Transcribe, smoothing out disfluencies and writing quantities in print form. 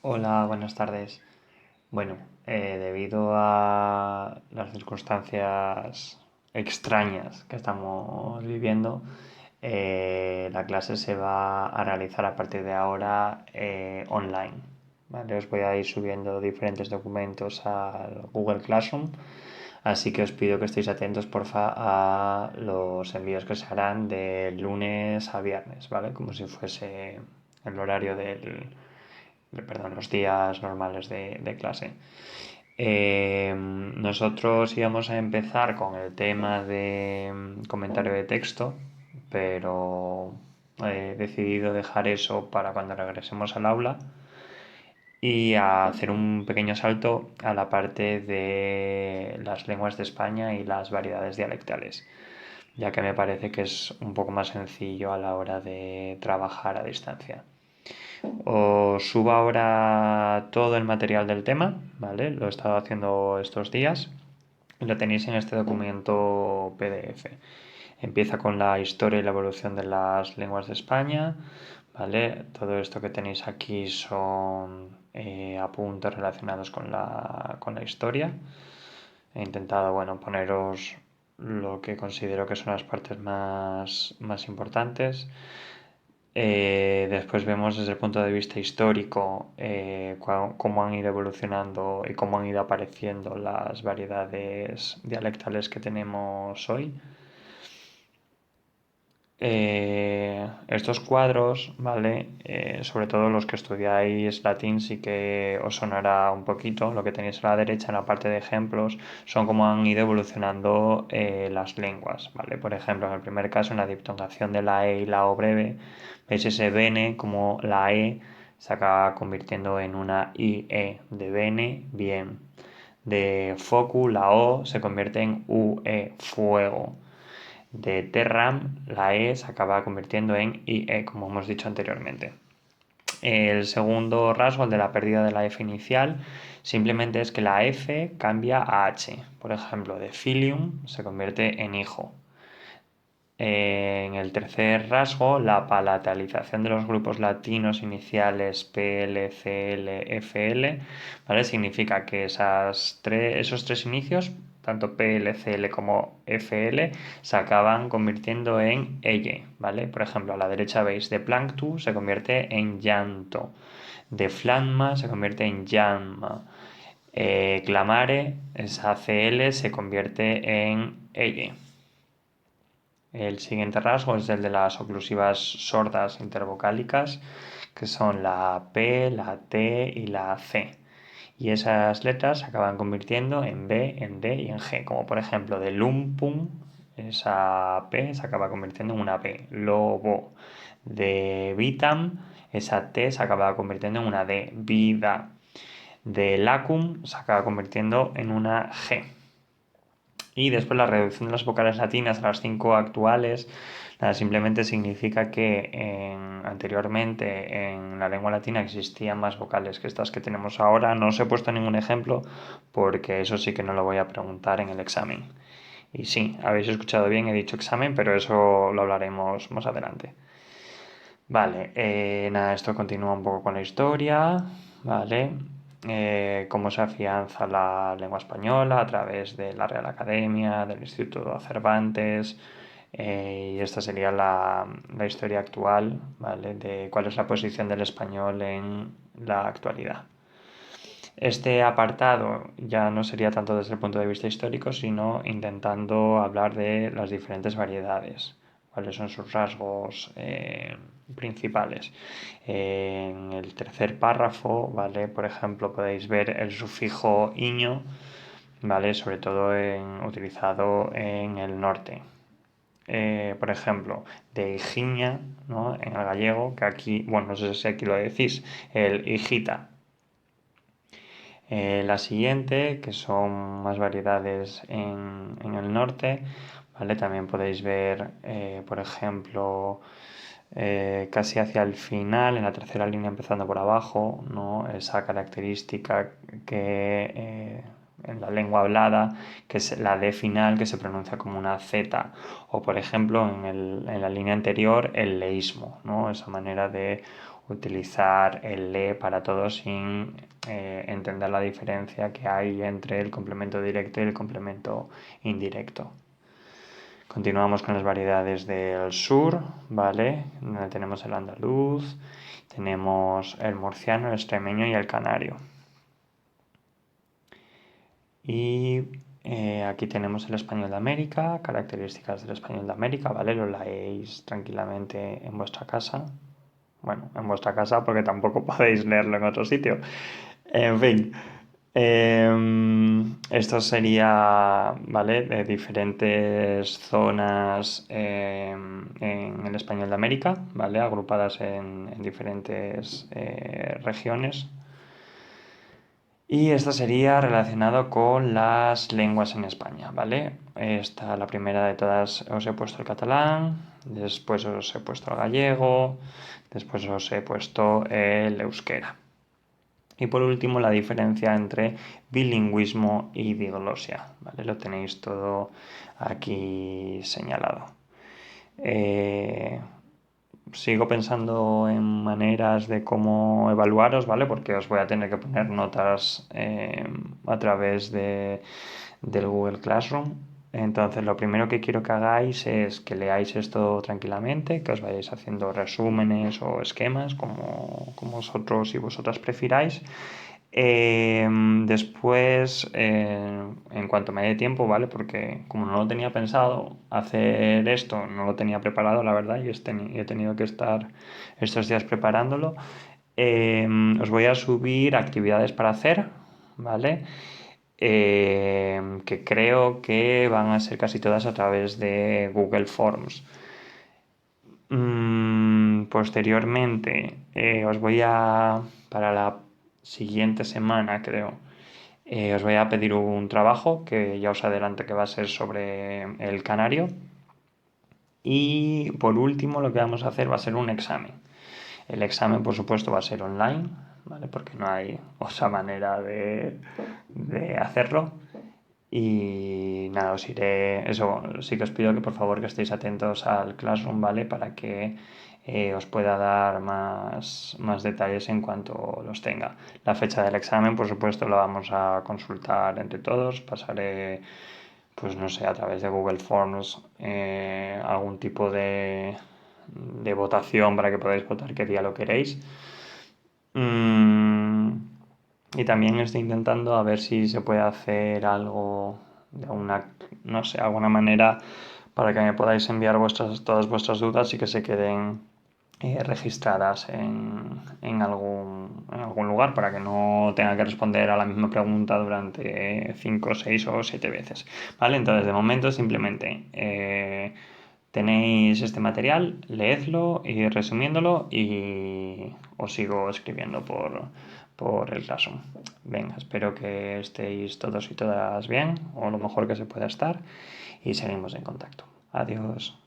Hola, buenas tardes. Bueno, debido a las circunstancias extrañas que estamos viviendo, la clase se va a realizar a partir de ahora online. ¿Vale? Os voy a ir subiendo diferentes documentos al Google Classroom, así que os pido que estéis atentos, porfa, a los envíos que se harán de lunes a viernes, ¿vale? Como si fuese el horario perdón, los días normales de clase. Nosotros íbamos a empezar con el tema de comentario de texto, pero he decidido dejar eso para cuando regresemos al aula y a hacer un pequeño salto a la parte de las lenguas de España y las variedades dialectales, ya que me parece que es un poco más sencillo a la hora de trabajar a distancia. Os subo ahora todo el material del tema, ¿vale? Lo he estado haciendo estos días y lo tenéis en este documento PDF. Empieza con la historia y la evolución de las lenguas de España, ¿vale? Todo esto que tenéis aquí son apuntes relacionados con la historia. He intentado, bueno, poneros lo que considero que son las partes más importantes. Después vemos desde el punto de vista histórico cómo han ido evolucionando y cómo han ido apareciendo las variedades dialectales que tenemos hoy. Estos cuadros, ¿vale? Sobre todo los que estudiáis latín sí que os sonará un poquito. Lo que tenéis a la derecha en la parte de ejemplos son cómo han ido evolucionando las lenguas, ¿vale? Por ejemplo, en el primer caso, en la diptongación de la E y la O breve, veis ese bene, como la E se acaba convirtiendo en una IE, de bene, bien. De focu, la O se convierte en UE, fuego. De terram, la E se acaba convirtiendo en IE, como hemos dicho anteriormente. El segundo rasgo, el de la pérdida de la F inicial, simplemente es que la F cambia a H. Por ejemplo, de filium se convierte en hijo. En el tercer rasgo, la palatalización de los grupos latinos iniciales PL, CL, FL, ¿vale? Significa que esos tres inicios, tanto PL, CL como FL, se acaban convirtiendo en EYE, ¿vale? Por ejemplo, a la derecha veis de planctu se convierte en llanto, de flamma se convierte en llama, clamare, esa CL se convierte en EYE. El siguiente rasgo es el de las oclusivas sordas intervocálicas, que son la P, la T y la C. Y esas letras se acaban convirtiendo en B, en D y en G, como por ejemplo de lumpum, esa P se acaba convirtiendo en una P. Lobo. De vitam, esa T se acaba convirtiendo en una D. Vida. De lacum se acaba convirtiendo en una G. Y después la reducción de las vocales latinas a las 5 actuales, nada, simplemente significa que anteriormente en la lengua latina existían más vocales que estas que tenemos ahora. No os he puesto ningún ejemplo porque eso sí que no lo voy a preguntar en el examen. Y sí, habéis escuchado bien, he dicho examen, pero eso lo hablaremos más adelante. Vale, nada, esto continúa un poco con la historia, ¿vale? Cómo se afianza la lengua española a través de la Real Academia, del Instituto Cervantes, y esta sería la historia actual, ¿vale? De cuál es la posición del español en la actualidad. Este apartado ya no sería tanto desde el punto de vista histórico, sino intentando hablar de las diferentes variedades, cuáles son sus rasgos principales. En el tercer párrafo, ¿vale? Por ejemplo, podéis ver el sufijo iño, ¿vale? Sobre todo utilizado en el norte. Por ejemplo, de higiña, ¿no? En el gallego, que aquí, bueno, no sé si aquí lo decís, el hijita. La siguiente, que son más variedades en el norte, ¿vale? También podéis ver, por ejemplo, casi hacia el final, en la tercera línea empezando por abajo, ¿no? Esa característica que en la lengua hablada, que es la D final, que se pronuncia como una Z, o por ejemplo en la línea anterior el leísmo, ¿no? Esa manera de utilizar el le para todo sin entender la diferencia que hay entre el complemento directo y el complemento indirecto. Continuamos con las variedades del sur, ¿vale? Donde tenemos el andaluz, tenemos el murciano, el extremeño y el canario. Y aquí tenemos el español de América, características del español de América, ¿vale? Lo leéis tranquilamente en vuestra casa. Bueno, en vuestra casa porque tampoco podéis leerlo en otro sitio. En fin, esto sería, ¿vale? De diferentes zonas en el español de América, ¿vale? Agrupadas en diferentes regiones. Y esto sería relacionado con las lenguas en España, ¿vale? Esta, la primera de todas, os he puesto el catalán, después os he puesto el gallego, después os he puesto el euskera. Y por último, la diferencia entre bilingüismo y diglosia, ¿vale? Lo tenéis todo aquí señalado. Sigo pensando en maneras de cómo evaluaros, ¿vale? Porque os voy a tener que poner notas a través del Google Classroom. Entonces, lo primero que quiero que hagáis es que leáis esto tranquilamente, que os vayáis haciendo resúmenes o esquemas, como vosotros y vosotras prefiráis. Después, en cuanto me dé tiempo, ¿vale? Porque como no lo tenía pensado hacer esto, no lo tenía preparado, la verdad, y he tenido que estar estos días preparándolo. Os voy a subir actividades para hacer, ¿vale? Que creo que van a ser casi todas a través de Google Forms. Posteriormente, os voy a, para la siguiente semana, creo, os voy a pedir un trabajo que ya os adelanto que va a ser sobre el canario. Y por último, lo que vamos a hacer va a ser un examen. El examen, por supuesto, va a ser online, ¿vale? Porque no hay otra manera de hacerlo. Y nada, os iré. Eso, sí que os pido que por favor que estéis atentos al Classroom, ¿vale? Para que os pueda dar más detalles en cuanto los tenga. La fecha del examen, por supuesto, la vamos a consultar entre todos. Pasaré, pues no sé, a través de Google Forms algún tipo de votación para que podáis votar qué día lo queréis. Y también estoy intentando a ver si se puede hacer algo de no sé, alguna manera para que me podáis enviar todas vuestras dudas y que se queden registradas en algún lugar para que no tenga que responder a la misma pregunta durante 5, 6 o 7 veces. ¿Vale? Entonces, de momento, simplemente tenéis este material, leedlo, y resumiéndolo y os sigo escribiendo por el Classroom. Venga, espero que estéis todos y todas bien o lo mejor que se pueda estar y seguimos en contacto. Adiós.